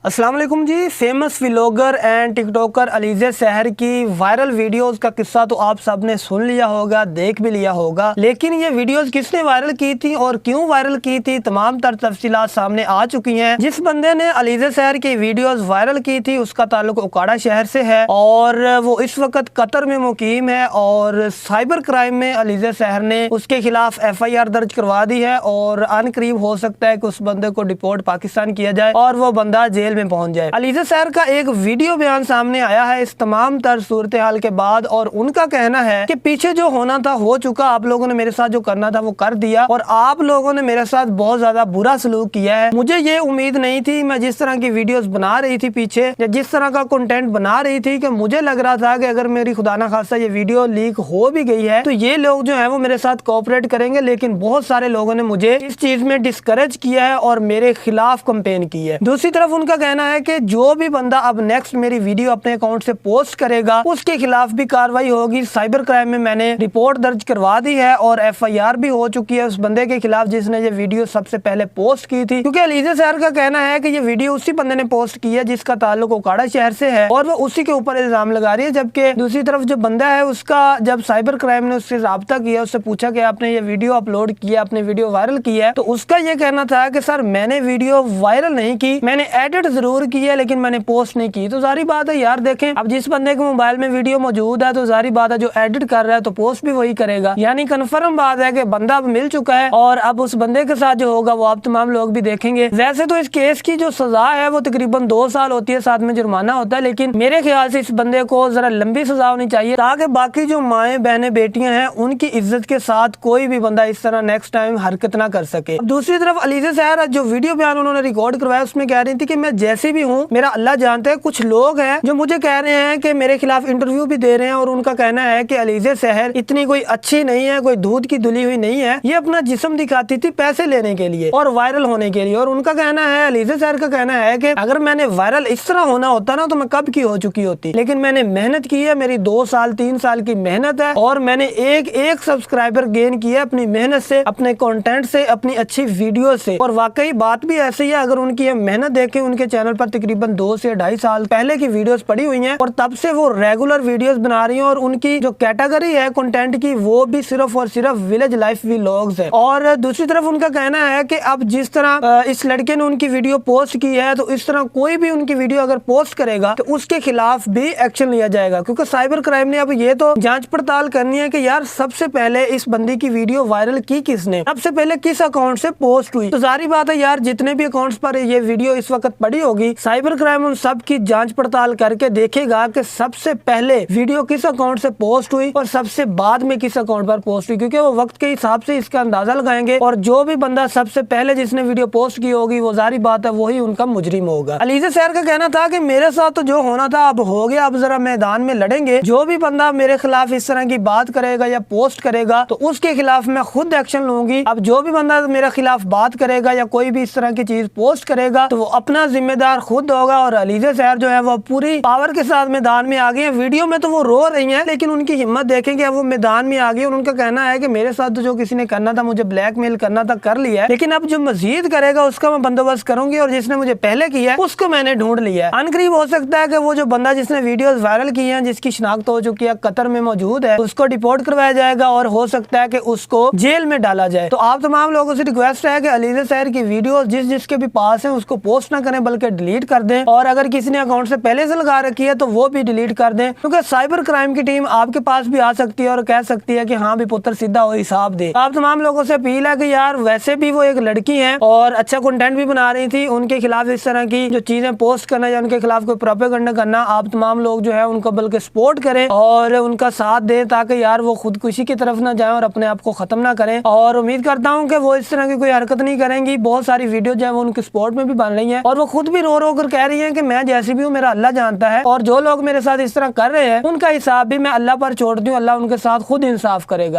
अस्सलाम वालेकुम जी। Famous vlogger and TikToker Aliza Sahar की वायरल वीडियोस का किस्सा तो आप सब ने सुन लिया होगा, देख भी लिया होगा, लेकिन ये वीडियोस किसने वायरल की थी और क्यों वायरल की थी, तमाम तर तफसीलात सामने आ चुकी हैं। जिस बंदे ने अलीज़ा सहर की वीडियोस वायरल की थी उसका ताल्लुक उकाड़ा शहर से है और वो इस वक्त कतर में मुकीम है और साइबर क्राइम में अलीज़ा सहर ने उसके खिलाफ FIR दर्ज करवा दी है और अन करीब हो सकता है कि उस बंदे को डिपोर्ट पाकिस्तान किया जाए और वो बंदा जेल में पहुंच जाए। अलीज़ा सहर का एक वीडियो बयान सामने आया है इस तमाम तर सूरत हाल के बाद और उनका कहना है कि पीछे जो होना था हो चुका, आप लोगों ने मेरे साथ जो करना था वो कर दिया और आप लोगों ने मेरे साथ बहुत ज्यादा बुरा सलूक किया है। मुझे ये उम्मीद नहीं थी, मैं जिस तरह की वीडियोस बना रही थी पीछे या जिस तरह का कंटेंट बना रही थी कि मुझे लग रहा था कि अगर मेरी खुदा ना खास्ता ये वीडियो लीक हो भी गई है तो ये लोग जो है वो मेरे साथ कोऑपरेट करेंगे, लेकिन बहुत सारे लोगों ने मुझे इस चीज में डिस्करेज किया है और मेरे खिलाफ कंपेन की है। दूसरी तरफ उनका कहना है कि जो भी बंदा अब नेक्स्ट मेरी वीडियो अपने अकाउंट से पोस्ट करेगा उसके खिलाफ भी कार्रवाई होगी। साइबर क्राइम में मैंने रिपोर्ट दर्ज करवा दी है और FIR भी हो चुकी है उस बंदे के खिलाफ जिसने ये वीडियो सबसे पहले पोस्ट की थी, क्योंकि अलीज़ा सहर का कहना है कि ये वीडियो उसी बंदे ने पोस्ट की है जिसका ताल्लुक उकाड़ा शहर से है और वो उसी के ऊपर इल्जाम लगा रही है। जबकि दूसरी तरफ जो बंदा है उसका जब साइबर क्राइम ने उससे राब्ता किया, उससे पूछा कि आपने ये वीडियो अपलोड किया, आपने वीडियो वायरल किया है, तो उसका ये कहना था कि सर मैंने वीडियो वायरल नहीं की, मैंने एडिट जरूर की है लेकिन मैंने पोस्ट नहीं की। तो जारी बात है यार, देखें अब जिस बंदे के मोबाइल में वीडियो मौजूद है तो जारी बात है जो एडिट कर रहा है तो पोस्ट भी वही करेगा, यानी कन्फर्म बात है कि बंदा अब मिल चुका है और अब उस बंदे के साथ जो होगा वो आप तमाम लोग भी देखेंगे। वैसे तो इस केस की जो सजा है वो तकरीबन 2 साल होती है, साथ में जुर्माना होता है, लेकिन मेरे ख्याल से इस बंदे को जरा लंबी सजा होनी चाहिए ताकि बाकी जो माएँ बहनें बेटियां हैं उनकी इज्जत के साथ कोई भी बंदा इस तरह नेक्स्ट टाइम हरकत ना कर सके। दूसरी तरफ अलीज़ा सहर जो वीडियो बयान उन्होंने रिकॉर्ड करवाया उसमें कह रही थी कि मैं जैसी भी हूँ मेरा अल्लाह जानता है। कुछ लोग हैं जो मुझे कह रहे हैं कि मेरे खिलाफ इंटरव्यू भी दे रहे हैं और उनका कहना है कि अलीज़ा सहर इतनी कोई अच्छी नहीं है, कोई दूध की धुली हुई नहीं है, ये अपना जिस्म दिखाती थी पैसे लेने के लिए और वायरल होने के लिए। और उनका कहना है, अलीज़ा सहर का कहना है कि अगर मैंने वायरल इस तरह होना होता ना तो मैं कब की हो चुकी होती, लेकिन मैंने मेहनत की है, मेरी 2 साल 3 साल की मेहनत है और मैंने एक सब्सक्राइबर गेन किया अपनी मेहनत से, अपने कंटेंट से, अपनी अच्छी वीडियो से। और वाकई बात भी ऐसी है, अगर उनकी मेहनत देखें उनके चैनल पर तकरीबन 2 से 2.5 साल पहले की वीडियोस पड़ी हुई हैं और तब से वो रेगुलर वीडियोस बना रही हैं और उनकी जो कैटेगरी है कंटेंट की वो भी सिर्फ और सिर्फ विलेज लाइफ व्लॉग्स है। और दूसरी तरफ उनका कहना है कि अब जिस तरह इस लड़के ने उनकी वीडियो पोस्ट की है तो इस तरह कोई भी उनकी वीडियो अगर पोस्ट करेगा तो उसके खिलाफ भी एक्शन लिया जाएगा, क्योंकि साइबर क्राइम ने अब ये तो जांच पड़ताल करनी है कि यार सबसे पहले इस बंदी की वीडियो वायरल की किसने, सबसे पहले किस अकाउंट से पोस्ट हुई। तो जारी बात है यार, जितने भी अकाउंट्स पर ये वीडियो इस वक्त पड़ी होगी साइबर क्राइम उन सब की जांच पड़ताल करके देखेगा कि सबसे पहले वीडियो किस अकाउंट से पोस्ट हुई और सबसे बाद में किस अकाउंट पर पोस्ट हुई, क्योंकि वो वक्त के हिसाब से इसका अंदाजा लगाएंगे और जो भी बंदा सबसे पहले जिसने वीडियो पोस्ट की होगी वो जारी बात है वही उनका मुजरिम होगा। अलीज़ा सहर का कहना था कि मेरे साथ तो जो होना था अब हो गया, अब जरा मैदान में लड़ेंगे, जो भी बंदा मेरे खिलाफ इस तरह की बात करेगा या पोस्ट करेगा तो उसके खिलाफ मैं खुद एक्शन लूंगी। अब जो भी बंदा मेरे खिलाफ बात करेगा या कोई भी इस तरह की चीज पोस्ट करेगा तो वो अपना जिम्मेदार खुद होगा। और अलीज़ा सहर जो है वो पूरी पावर के साथ मैदान में आ गई है। वीडियो में तो वो रो रही हैं लेकिन उनकी हिम्मत देखेंगे, अब वो मैदान में आ गई और उनका कहना है कि मेरे साथ तो जो किसी ने करना था, मुझे ब्लैकमेल करना था, कर लिया है, लेकिन अब जो मजीद करेगा उसका मैं बंदोबस्त करूंगी और जिसने मुझे पहले किया है उसको मैंने ढूंढ लिया है। अनकरीब हो सकता है कि वो जो बंदा जिसने वीडियोस वायरल की हैं, जिसकी शिनाख्त हो चुकी है, कतर में मौजूद है, उसको डिपोर्ट करवाया जाएगा और हो सकता है कि उसको जेल में डाला जाए। तो आप तमाम लोगों से रिक्वेस्ट है कि अलीज़ा सहर की वीडियो जिसके भी पास है उसको पोस्ट ना करें बल्कि डिलीट कर दें, और अगर किसी ने अकाउंट से पहले से लगा रखी है तो वो भी डिलीट कर दें, क्योंकि साइबर क्राइम की टीम आपके पास भी आ सकती है और कह सकती है कि हाँ भी पुत्र सीधा हो हिसाब दे। आप तमाम लोगों से अपील है कि यार वैसे भी वो एक लड़की है और अच्छा कंटेंट भी बना रही थी, उनके खिलाफ इस तरह की जो चीजें पोस्ट करना या उनके खिलाफ कोई प्रोपेगेंडा करना, आप तमाम लोग जो है उनको बल्कि सपोर्ट करें और उनका साथ दें ताकि यार वो खुदकुशी की तरफ ना जाए और अपने आप को खत्म ना करें। और उम्मीद करता हूँ कि वो इस तरह की कोई हरकत नहीं करेंगी। बहुत सारी वीडियो जो है वो उनके सपोर्ट में भी बन रही है और वो खुद भी रो रो कर कह रही है कि मैं जैसी भी हूँ मेरा अल्लाह जानता है और जो लोग मेरे साथ इस तरह कर रहे हैं उनका हिसाब भी मैं अल्लाह पर छोड़ दूं, अल्लाह उनके साथ खुद इंसाफ करेगा।